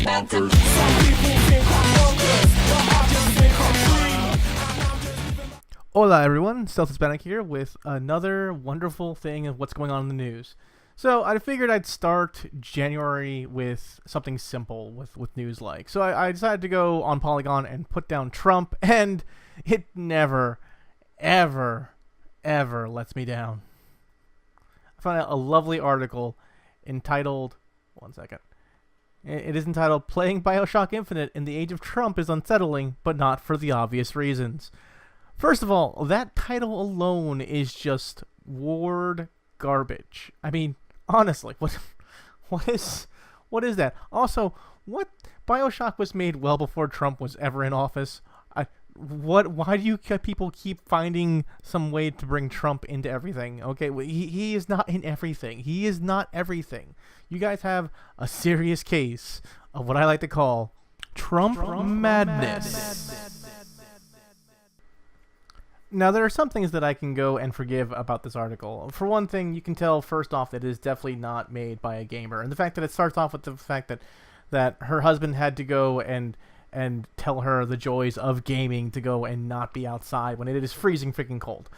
bonkers. Some people think I'm bonkers, but I just think I'm free. Hola everyone, Stealth Hispanic here with another wonderful thing of what's going on in the news. So I figured I'd start January with something simple with news like. So I decided to go on Polygon and put down Trump, and it never, ever, ever lets me down. I found a lovely article entitled, one second. It is entitled, Playing Bioshock Infinite in the Age of Trump is Unsettling, but Not for the Obvious Reasons. First of all, that title alone is just word garbage. I mean, honestly, what is that? Also, what Bioshock was made well before Trump was ever in office. Why do people keep finding some way to bring Trump into everything? Okay, he is not in everything. He is not everything. You guys have a serious case of what I like to call Trump madness. Now, there are some things that I can go and forgive about this article. For one thing, you can tell first off that it is definitely not made by a gamer. And the fact that it starts off with the fact that her husband had to go and tell her the joys of gaming to go and not be outside when it is freezing freaking cold.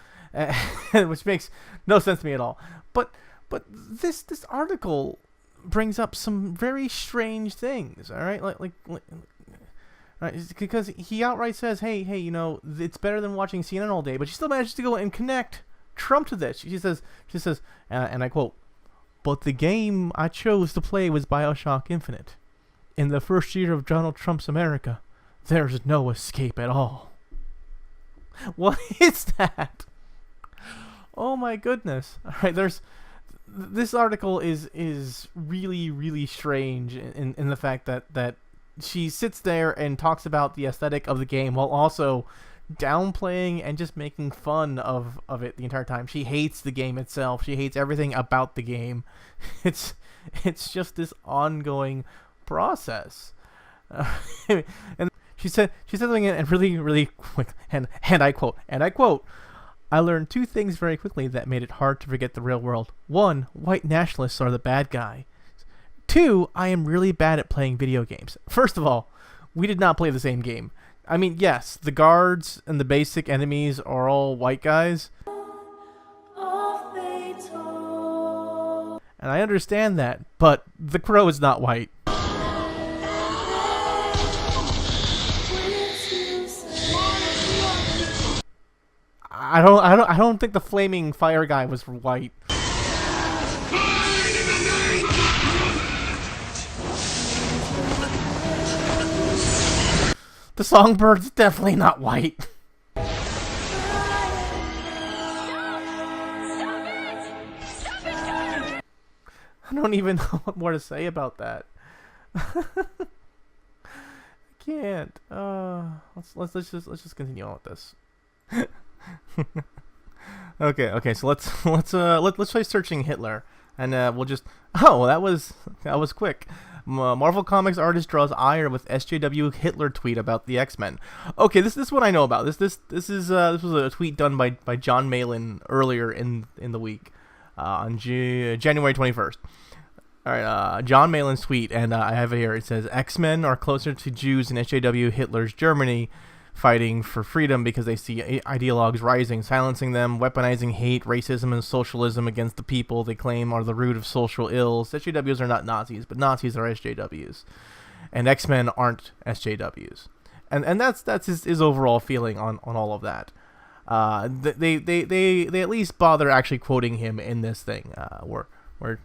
Which makes no sense to me at all. But this article brings up some very strange things, all right? Like right, because he outright says, hey, you know, it's better than watching CNN all day, but she still manages to go and connect Trump to this. She says, and I quote, "But the game I chose to play was Bioshock Infinite. In the first year of Donald Trump's America, there's no escape at all." What is that? Oh my goodness. All right, this article is really, really strange in the fact that she sits there and talks about the aesthetic of the game while also downplaying and just making fun of it the entire time. She hates the game itself. She hates everything about the game. It's just this ongoing process. And she said something and really, really quick, and I quote, "I learned two things very quickly that made it hard to forget the real world. One, white nationalists are the bad guy. Two, I am really bad at playing video games." First of all, we did not play the same game. I mean, yes, the guards and the basic enemies are all white guys. And I understand that, but the crow is not white. I don't think the flaming fire guy was white. The songbird's definitely not white. I don't even know what more to say about that. I can't. Let's just continue on with this. Okay. So let's try searching Hitler, and we'll just. Oh, that was quick. Marvel Comics artist draws ire with SJW Hitler tweet about the X-Men. Okay, this is what I know about this. This was a tweet done by Jon Malin earlier in the week, on January 21st. All right, Jon Malin's tweet, and I have it here. It says, "X-Men are closer to Jews in SJW Hitler's Germany, fighting for freedom because they see ideologues rising, silencing them, weaponizing hate, racism, and socialism against the people they claim are the root of social ills. SJWs are not Nazis, but Nazis are SJWs. And X-Men aren't SJWs." And that's his overall feeling on all of that. They at least bother actually quoting him in this thing, where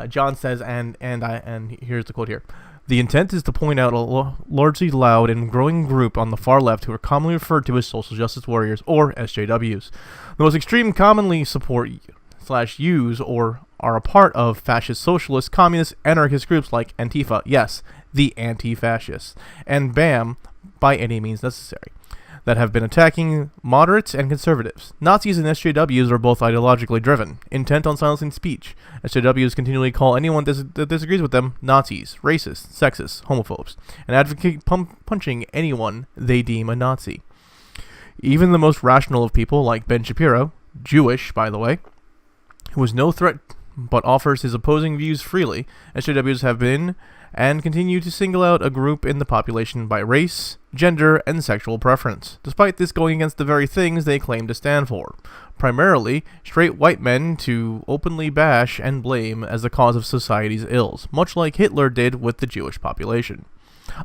John says, and here's the quote here. "The intent is to point out a largely loud and growing group on the far left who are commonly referred to as social justice warriors, or SJWs. The most extreme commonly support / use or are a part of fascist, socialist, communist, anarchist groups like Antifa," yes, the anti-fascists, "and BAM, by any means necessary, that have been attacking moderates and conservatives. Nazis and SJWs are both ideologically driven, intent on silencing speech. SJWs continually call anyone that disagrees with them Nazis, racists, sexists, homophobes, and advocate punching anyone they deem a Nazi. Even the most rational of people, like Ben Shapiro, Jewish, by the way, who is no threat but offers his opposing views freely, SJWs have been and continue to single out a group in the population by race, gender, and sexual preference, despite this going against the very things they claim to stand for. Primarily, straight white men to openly bash and blame as the cause of society's ills, much like Hitler did with the Jewish population.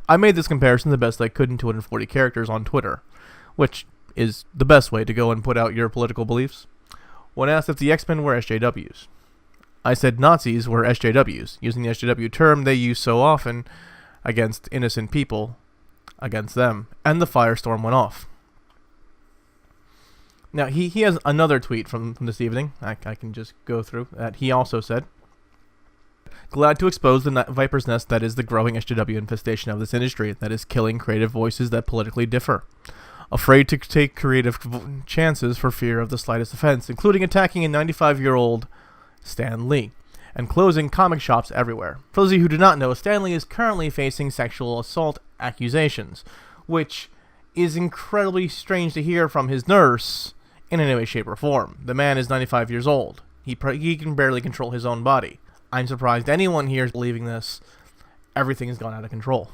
I made this comparison the best I could in 240 characters on Twitter, which is the best way to go and put out your political beliefs. When asked if the X-Men were SJWs, I said Nazis were SJWs, using the SJW term they use so often against innocent people, against them, and the firestorm went off. Now, he has another tweet from this evening, I can just go through, that he also said, "Glad to expose the viper's nest that is the growing SJW infestation of this industry that is killing creative voices that politically differ. Afraid to take creative chances for fear of the slightest offense, including attacking a 95-year-old Stan Lee, and closing comic shops everywhere. For those of you who do not know, Stan Lee is currently facing sexual assault accusations, which is incredibly strange to hear from his nurse in any way, shape, or form. The man is 95 years old. He can barely control his own body. I'm surprised anyone here is believing this. Everything has gone out of control."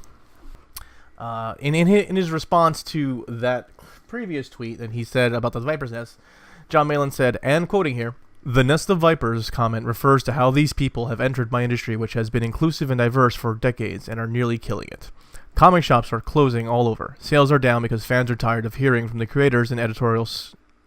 In his response to that previous tweet that he said about the Viper's Nest, Jon Malin said, and quoting here, "The Nest of Vipers comment refers to how these people have entered my industry, which has been inclusive and diverse for decades and are nearly killing it. Comic shops are closing all over. Sales are down because fans are tired of hearing from the creators and editorial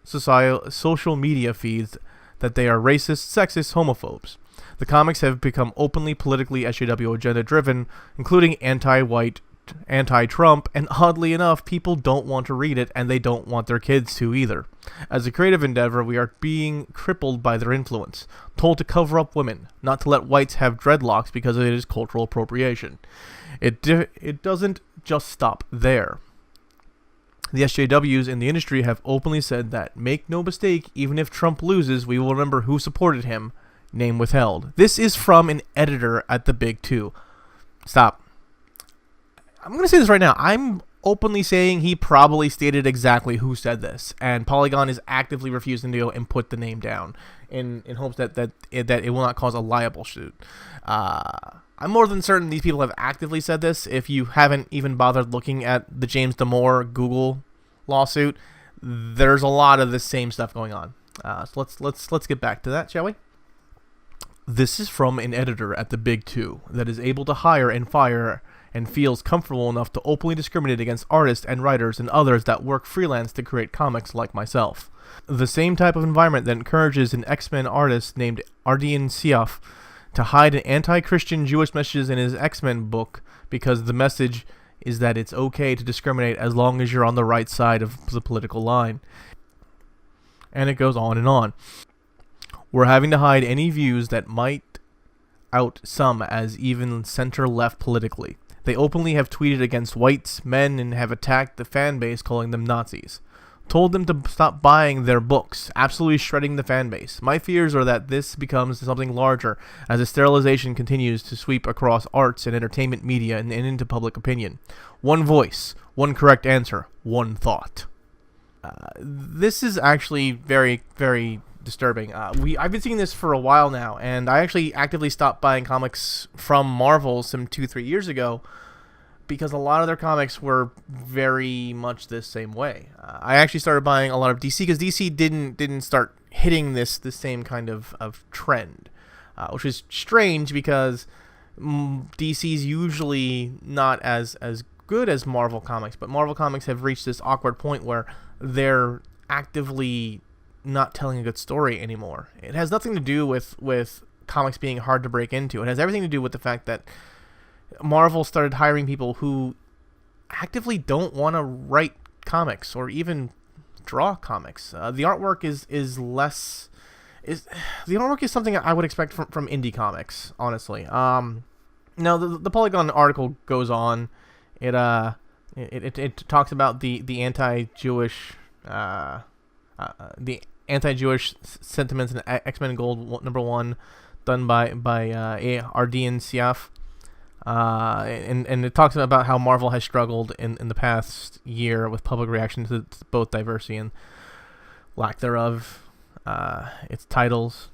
social media feeds that they are racist, sexist, homophobes. The comics have become openly politically SJW agenda driven, including anti-white, anti-Trump, and oddly enough, people don't want to read it, and they don't want their kids to either. As a creative endeavor, we are being crippled by their influence, told to cover up women, not to let whites have dreadlocks because it is cultural appropriation. It doesn't just stop there. The SJWs in the industry have openly said that, make no mistake, even if Trump loses, we will remember who supported him, name withheld." This is from an editor at the Big Two. Stop. I'm going to say this right now. I'm openly saying he probably stated exactly who said this, and Polygon is actively refusing to go and put the name down in hopes that it will not cause a liable suit. I'm more than certain these people have actively said this. If you haven't even bothered looking at the James Damore Google lawsuit, there's a lot of the same stuff going on. So let's get back to that, shall we? This is from an editor at the Big Two that is able to hire and fire and feels comfortable enough to openly discriminate against artists and writers and others that work freelance to create comics like myself. The same type of environment that encourages an X-Men artist named Ardian Syaf to hide an anti-Christian Jewish messages in his X-Men book because the message is that it's okay to discriminate as long as you're on the right side of the political line. And it goes on and on. We're having to hide any views that might out some as even center-left politically. They openly have tweeted against whites, men, and have attacked the fan base, calling them Nazis. Told them to stop buying their books, absolutely shredding the fan base. My fears are that this becomes something larger as the sterilization continues to sweep across arts and entertainment media and into public opinion. One voice, one correct answer, one thought. This is actually very, very disturbing. I've been seeing this for a while now, and I actually actively stopped buying comics from Marvel some 2-3 years ago because a lot of their comics were very much the same way. I actually started buying a lot of DC because DC didn't start hitting this same kind of trend, which is strange because DC's usually not as good as Marvel Comics, but Marvel Comics have reached this awkward point where they're actively not telling a good story anymore. It has nothing to do with comics being hard to break into. It has everything to do with the fact that Marvel started hiring people who actively don't want to write comics or even draw comics. The artwork is something I would expect from indie comics, honestly. Now the Polygon article goes on. It talks about the anti-Jewish sentiments in X-Men Gold #1 done by Ardian Syaf. And it talks about how Marvel has struggled in the past year with public reaction to both diversity and lack thereof. Its titles.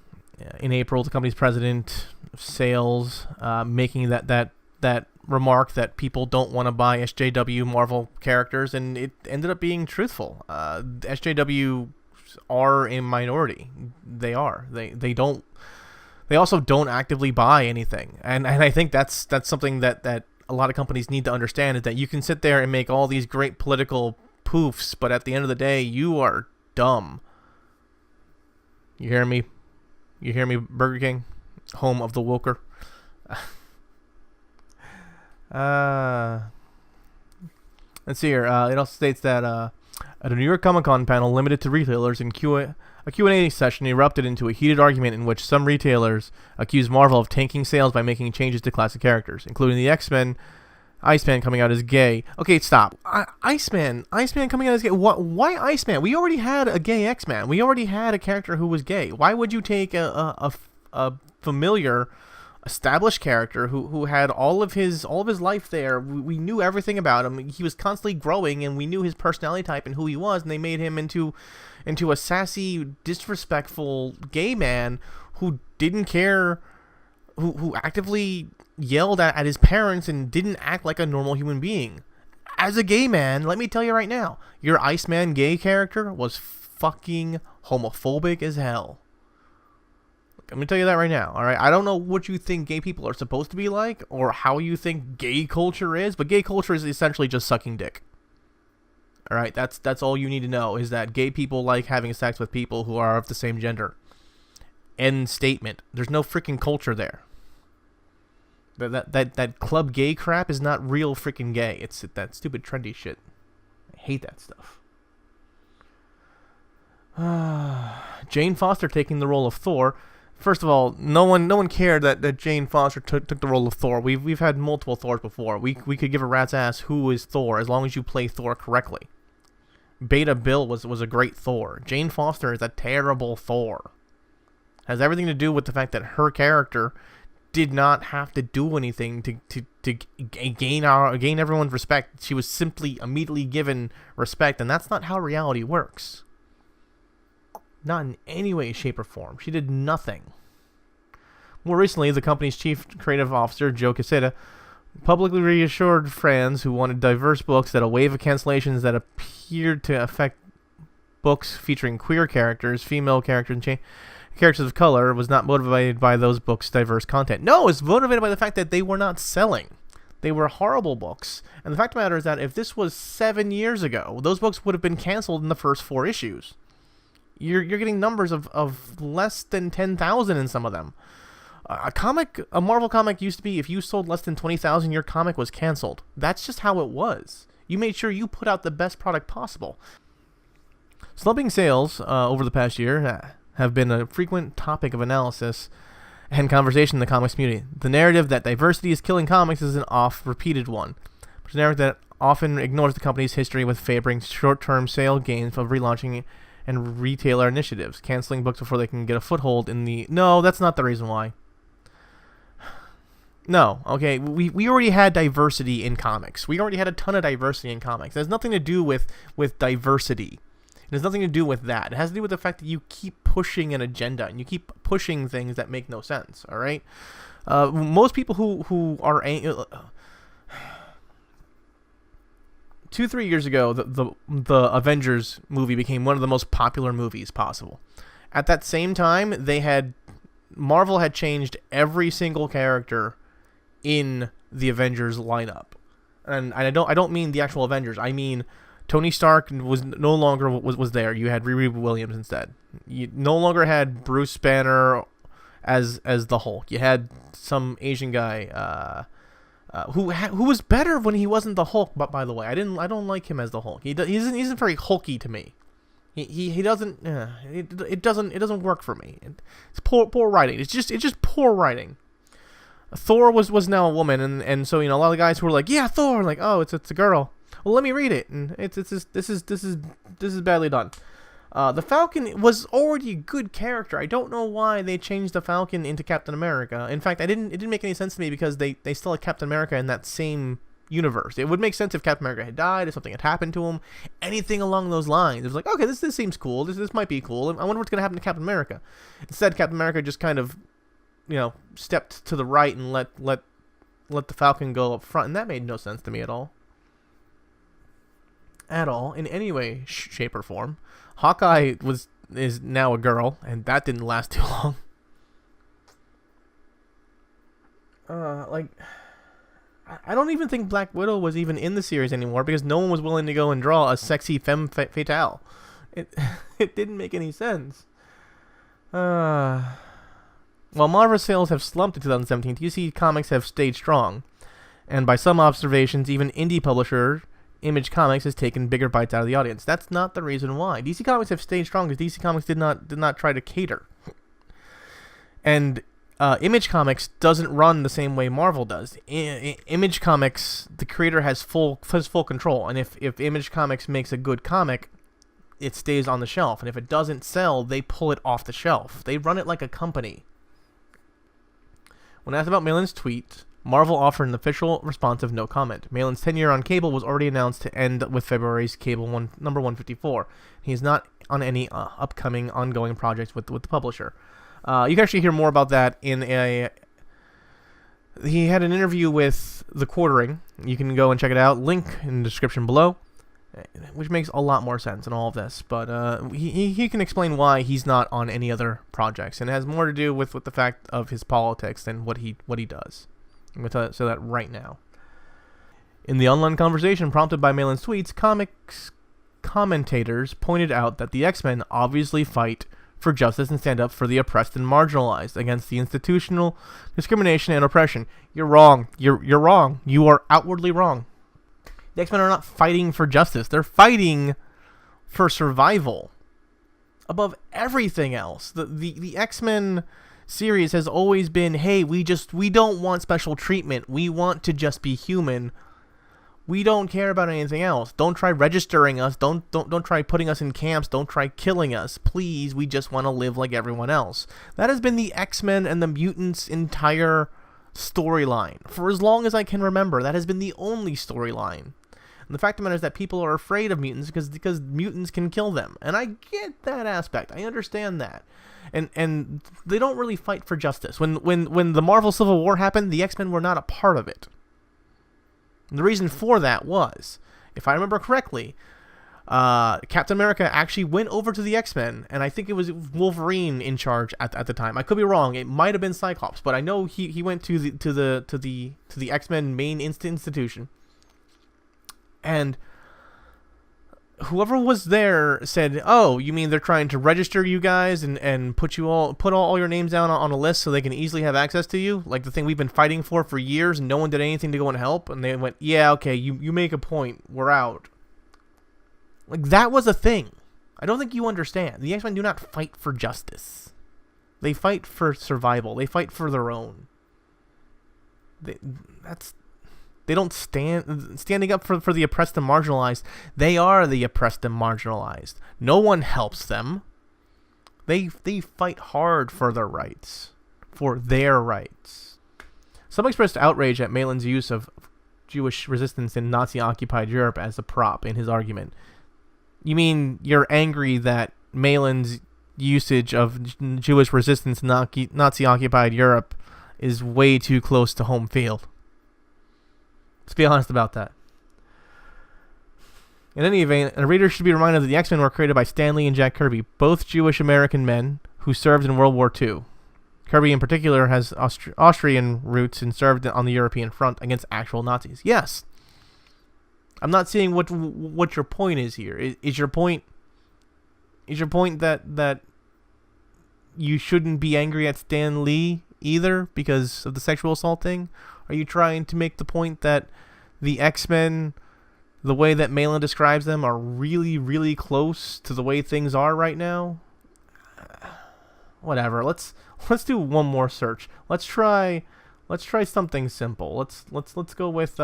In April, the company's president of sales making that that remark that people don't want to buy SJW Marvel characters, and it ended up being truthful. SJW are a minority. They are. They don't. They also don't actively buy anything, and I think that's something that a lot of companies need to understand, is that you can sit there and make all these great political poofs, but at the end of the day, you are dumb. You hear me? You hear me, Burger King, home of the woker. Let's see here. It also states that at a New York Comic Con panel limited to retailers, a Q&A session erupted into a heated argument in which some retailers accused Marvel of tanking sales by making changes to classic characters, including the XMen. Iceman coming out as gay. Okay, stop. Iceman coming out as gay. Why Iceman? We already had a gay X-Man. We already had a character who was gay. Why would you take a familiar, established character who had all of his life there? We knew everything about him. He was constantly growing, and we knew his personality type and who he was. And they made him into a sassy, disrespectful gay man who didn't care, who actively yelled at his parents and didn't act like a normal human being. As a gay man, let me tell you right now, your Iceman gay character was fucking homophobic as hell. Let me tell you that right now, alright? I don't know what you think gay people are supposed to be like, or how you think gay culture is, but gay culture is essentially just sucking dick. Alright, that's all you need to know, is that gay people like having sex with people who are of the same gender. End statement. There's no freaking culture there. That club gay crap is not real freaking gay. It's that stupid trendy shit. I hate that stuff. Jane Foster taking the role of Thor. First of all, no one cared that Jane Foster took the role of Thor. We've had multiple Thors before. We could give a rat's ass who is Thor as long as you play Thor correctly. Beta Bill was a great Thor. Jane Foster is a terrible Thor. Has everything to do with the fact that her character did not have to do anything to gain everyone's respect. She was simply immediately given respect, and that's not how reality works. Not in any way, shape, or form. She did nothing. More recently, the company's chief creative officer, Joe Quesada, publicly reassured fans who wanted diverse books that a wave of cancellations that appeared to affect books featuring queer characters, female characters, and characters of color was not motivated by those books' diverse content. No, it's motivated by the fact that they were not selling. They were horrible books. And the fact of the matter is that if this was 7 years ago, those books would have been canceled in the first 4 issues. You're getting numbers of less than 10,000 in some of them. A Marvel comic used to be, if you sold less than 20,000, your comic was canceled. That's just how it was. You made sure you put out the best product possible. Slumping sales over the past year have been a frequent topic of analysis and conversation in the comics community. The narrative that diversity is killing comics is an oft-repeated one. It's a narrative that often ignores the company's history with favoring short-term sale gains of relaunching and retailer initiatives, canceling books before they can get a foothold in the... No, that's not the reason why. No, okay, we already had diversity in comics. We already had a ton of diversity in comics. It has nothing to do with diversity. It has nothing to do with that. It has to do with the fact that you keep pushing an agenda and you keep pushing things that make no sense. All right. Most people who are 2-3 years ago, the Avengers movie became one of the most popular movies possible. At that same time, Marvel had changed every single character in the Avengers lineup, and I don't mean the actual Avengers. I mean, Tony Stark was no longer was there. You had Riri Williams instead. You no longer had Bruce Banner as the Hulk. You had some Asian guy who was better when he wasn't the Hulk. But by the way, I don't like him as the Hulk. He isn't very hulky to me. He doesn't it doesn't work for me. It's poor writing. It's just poor writing. Thor was now a woman, and so a lot of the guys who were like, yeah, Thor, like, oh, it's a girl. Well, let me read it, and this is badly done. The Falcon was already a good character. I don't know why they changed the Falcon into Captain America. In fact, it didn't make any sense to me because they still had Captain America in that same universe. It would make sense if Captain America had died, if something had happened to him, anything along those lines. It was like, okay, this seems cool. This might be cool. I wonder what's going to happen to Captain America. Instead, Captain America just kind of, stepped to the right and let let the Falcon go up front, and that made no sense to me at all. At all, in any way, shape, or form. Hawkeye is now a girl, and that didn't last too long. I don't even think Black Widow was even in the series anymore because no one was willing to go and draw a sexy femme fatale. It didn't make any sense. While Marvel sales have slumped in 2017, DC Comics have stayed strong. And by some observations, even indie publisher Image Comics has taken bigger bites out of the audience. That's not the reason why. DC Comics have stayed strong because DC Comics did not try to cater. And Image Comics doesn't run the same way Marvel does. Image Comics, the creator has full control, and if Image Comics makes a good comic, it stays on the shelf, and if it doesn't sell, they pull it off the shelf. They run it like a company. When asked about Malin's tweet, Marvel offered an official response of no comment. Malin's tenure on Cable was already announced to end with February's Cable number 154. He is not on any upcoming ongoing projects with the publisher. You can actually hear more about that in a... He had an interview with The Quartering. You can go and check it out. Link in the description below, which makes a lot more sense in all of this. But he can explain why he's not on any other projects, and it has more to do with the fact of his politics than what he does. I'm going to say that right now. In the online conversation prompted by Malin's tweets, comics commentators pointed out that the X-Men obviously fight for justice and stand up for the oppressed and marginalized against the institutional discrimination and oppression. You're wrong. You're wrong. You are outwardly wrong. The X-Men are not fighting for justice. They're fighting for survival above everything else. The X-Men series has always been, hey, we don't want special treatment. We want to just be human. We don't care about anything else. Don't try registering us. Don't try putting us in camps. Don't try killing us. Please, we just want to live like everyone else. That has been the X-Men and the mutants' entire storyline. For as long as I can remember, that has been the only storyline. And the fact of the matter is that people are afraid of mutants because mutants can kill them. And I get that aspect. I understand that. And they don't really fight for justice. When the Marvel Civil War happened, the X-Men were not a part of it. And the reason for that was, if I remember correctly, Captain America actually went over to the X-Men, and I think it was Wolverine in charge at the time. I could be wrong. It might have been Cyclops, but I know he went to the X-Men main institution. And whoever was there said, "Oh, you mean they're trying to register you guys and put all your names down on a list so they can easily have access to you? Like the thing we've been fighting for years, and no one did anything to go and help?" And they went, "Yeah, okay, you make a point. We're out." Like, that was a thing. I don't think you understand. The X-Men do not fight for justice. They fight for survival. They fight for their own. They don't standing up for the oppressed and marginalized. They are the oppressed and marginalized. No one helps them. They fight hard for their rights. For their rights. Some expressed outrage at Malin's use of Jewish resistance in Nazi-occupied Europe as a prop in his argument. You mean you're angry that Malin's usage of Jewish resistance in Nazi-occupied Europe is way too close to home field? Let's be honest about that. In any event, a reader should be reminded that the X-Men were created by Stan Lee and Jack Kirby, both Jewish-American men who served in World War II. Kirby, in particular, has Austrian roots and served on the European front against actual Nazis. Yes. I'm not seeing what your point is here. Is your point that you shouldn't be angry at Stan Lee either because of the sexual assault thing? Are you trying to make the point that the X-Men, the way that Malin describes them, are really, really close to the way things are right now? Whatever. Let's do one more search. Let's try something simple. Let's go with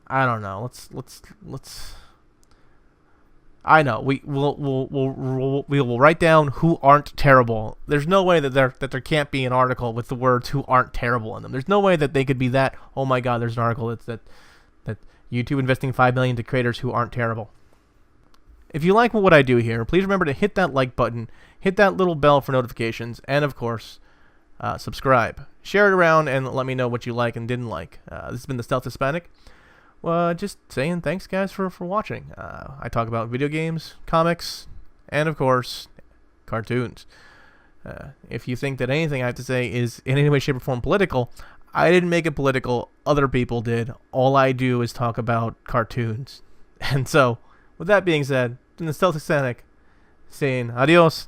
I don't know. Let's I know. We'll write down who aren't terrible. There's no way that there can't be an article with the words "who aren't terrible" in them. There's no way that they could be that. Oh my God! There's an article that YouTube investing $5 million to creators who aren't terrible. If you like what I do here, please remember to hit that like button, hit that little bell for notifications, and of course, subscribe. Share it around and let me know what you like and didn't like. This has been the Stealth Hispanic. Well, just saying thanks, guys, for watching. I talk about video games, comics, and, of course, cartoons. If you think that anything I have to say is in any way, shape, or form political, I didn't make it political. Other people did. All I do is talk about cartoons. And so, with that being said, in the Stealth Hispanic, saying adios.